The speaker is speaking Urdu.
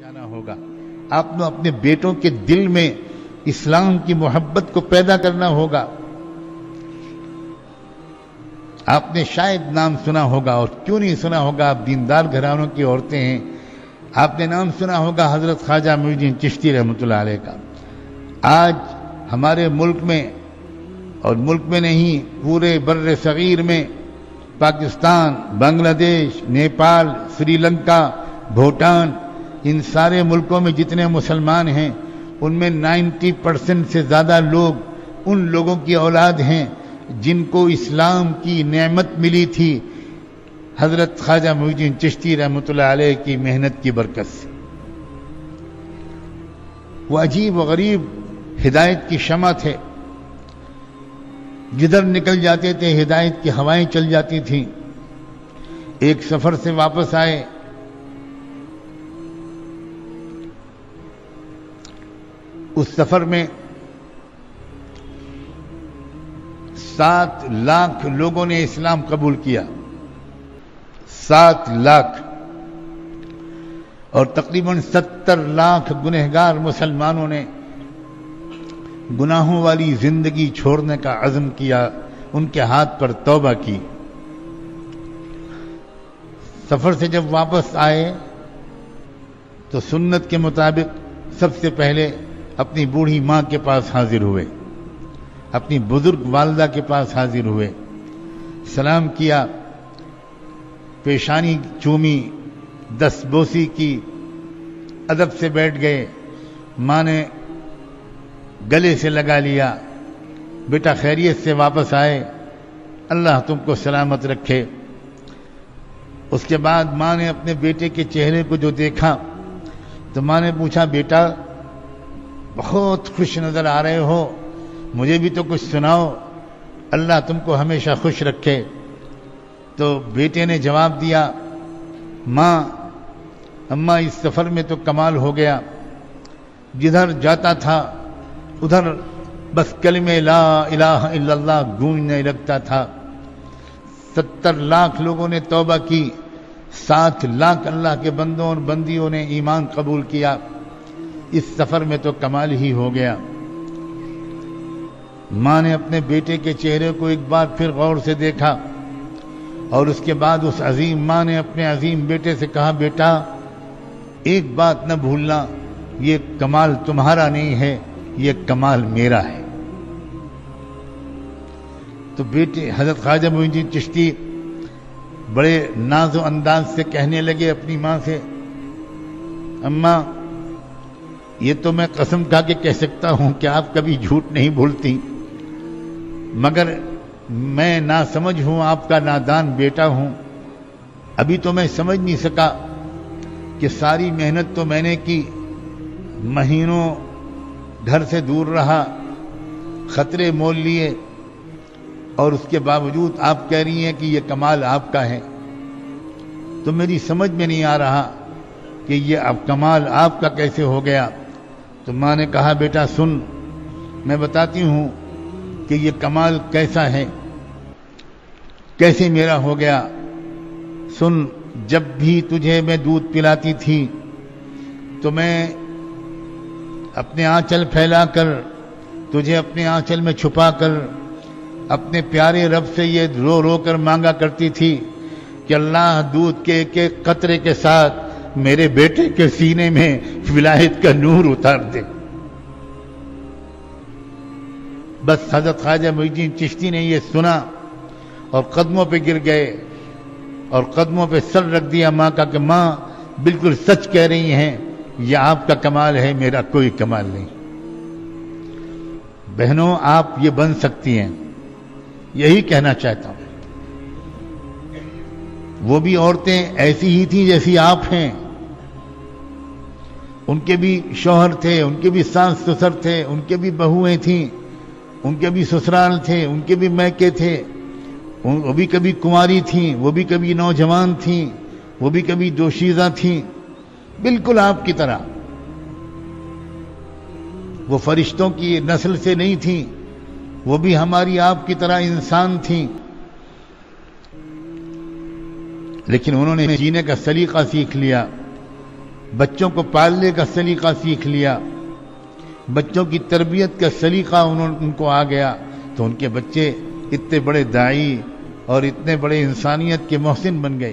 جانا ہوگا. آپ نے اپنے بیٹوں کے دل میں اسلام کی محبت کو پیدا کرنا ہوگا. آپ نے شاید نام سنا ہوگا، اور کیوں نہیں سنا ہوگا، آپ دیندار گھرانوں کی عورتیں ہیں، آپ نے نام سنا ہوگا حضرت خواجہ معین الدین چشتی رحمۃ اللہ علیہ کا. آج ہمارے ملک میں، اور ملک میں نہیں پورے بر صغیر میں، پاکستان، بنگلہ دیش، نیپال، سری لنکا، بھوٹان، ان سارے ملکوں میں جتنے مسلمان ہیں ان میں 90% سے زیادہ لوگ ان لوگوں کی اولاد ہیں جن کو اسلام کی نعمت ملی تھی حضرت خواجہ معین الدین چشتی رحمۃ اللہ علیہ کی محنت کی برکت سے. وہ عجیب و غریب ہدایت کی شمع تھے، جدھر نکل جاتے تھے ہدایت کی ہوائیں چل جاتی تھیں. ایک سفر سے واپس آئے، اس سفر میں 7 لاکھ لوگوں نے اسلام قبول کیا. 7 لاکھ، اور تقریباً 70 لاکھ گنہگار مسلمانوں نے گناہوں والی زندگی چھوڑنے کا عزم کیا، ان کے ہاتھ پر توبہ کی. سفر سے جب واپس آئے تو سنت کے مطابق سب سے پہلے اپنی بوڑھی ماں کے پاس حاضر ہوئے، اپنی بزرگ والدہ کے پاس حاضر ہوئے، سلام کیا، پیشانی چومی، دست بوسی کی، ادب سے بیٹھ گئے. ماں نے گلے سے لگا لیا، بیٹا خیریت سے واپس آئے، اللہ تم کو سلامت رکھے. اس کے بعد ماں نے اپنے بیٹے کے چہرے کو جو دیکھا تو ماں نے پوچھا، بیٹا بہت خوش نظر آ رہے ہو، مجھے بھی تو کچھ سناؤ، اللہ تم کو ہمیشہ خوش رکھے. تو بیٹے نے جواب دیا، ماں اماں اس سفر میں تو کمال ہو گیا، جدھر جاتا تھا ادھر بس کلمہ لا الہ الا اللہ گونجنے لگتا تھا. 70 لاکھ لوگوں نے توبہ کی، 7 لاکھ اللہ کے بندوں اور بندیوں نے ایمان قبول کیا. اس سفر میں تو کمال ہی ہو گیا. ماں نے اپنے بیٹے کے چہرے کو ایک بار پھر غور سے دیکھا، اور اس کے بعد اس عظیم ماں نے اپنے عظیم بیٹے سے کہا، بیٹا ایک بات نہ بھولنا، یہ کمال تمہارا نہیں ہے، یہ کمال میرا ہے. تو بیٹے حضرت خواجہ معین الدین چشتی بڑے ناز و انداز سے کہنے لگے اپنی ماں سے، اماں یہ تو میں قسم کھا کے کہہ سکتا ہوں کہ آپ کبھی جھوٹ نہیں بھولتی، مگر میں ناسمجھ ہوں، آپ کا نادان بیٹا ہوں. ابھی تو میں سمجھ نہیں سکا کہ ساری محنت تو میں نے کی، مہینوں گھر سے دور رہا، خطرے مول لیے، اور اس کے باوجود آپ کہہ رہی ہیں کہ یہ کمال آپ کا ہے. تو میری سمجھ میں نہیں آ رہا کہ یہ اب کمال آپ کا کیسے ہو گیا. تو ماں نے کہا، بیٹا سن، میں بتاتی ہوں کہ یہ کمال کیسا ہے، کیسے میرا ہو گیا. سن، جب بھی تجھے میں دودھ پلاتی تھی تو میں اپنے آنچل پھیلا کر، تجھے اپنے آنچل میں چھپا کر اپنے پیارے رب سے یہ رو رو کر مانگا کرتی تھی کہ اللہ دودھ کے ایک ایک قطرے کے ساتھ میرے بیٹے کے سینے میں ولایت کا نور اتار دے. بس حضرت خواجہ معین الدین چشتی نے یہ سنا اور قدموں پہ گر گئے اور قدموں پہ سر رکھ دیا ماں کا کہ ماں بالکل سچ کہہ رہی ہیں، یہ آپ کا کمال ہے، میرا کوئی کمال نہیں. بہنوں آپ یہ بن سکتی ہیں، یہی کہنا چاہتا ہوں. وہ بھی عورتیں ایسی ہی تھیں جیسی آپ ہیں، ان کے بھی شوہر تھے، ان کے بھی ساس سسر تھے، ان کے بھی بہویں تھیں، ان کے بھی سسرال تھے، ان کے بھی میکے تھے، وہ بھی کبھی کنواری تھیں، وہ بھی کبھی نوجوان تھیں، وہ بھی کبھی دوشیزہ تھیں، بالکل آپ کی طرح. وہ فرشتوں کی نسل سے نہیں تھیں، وہ بھی ہماری آپ کی طرح انسان تھیں، لیکن انہوں نے جینے کا سلیقہ سیکھ لیا. بچوں کو پالنے کا سلیقہ سیکھ لیا، بچوں کی تربیت کا سلیقہ ان کو آ گیا، تو ان کے بچے اتنے بڑے داعی اور اتنے بڑے انسانیت کے محسن بن گئے۔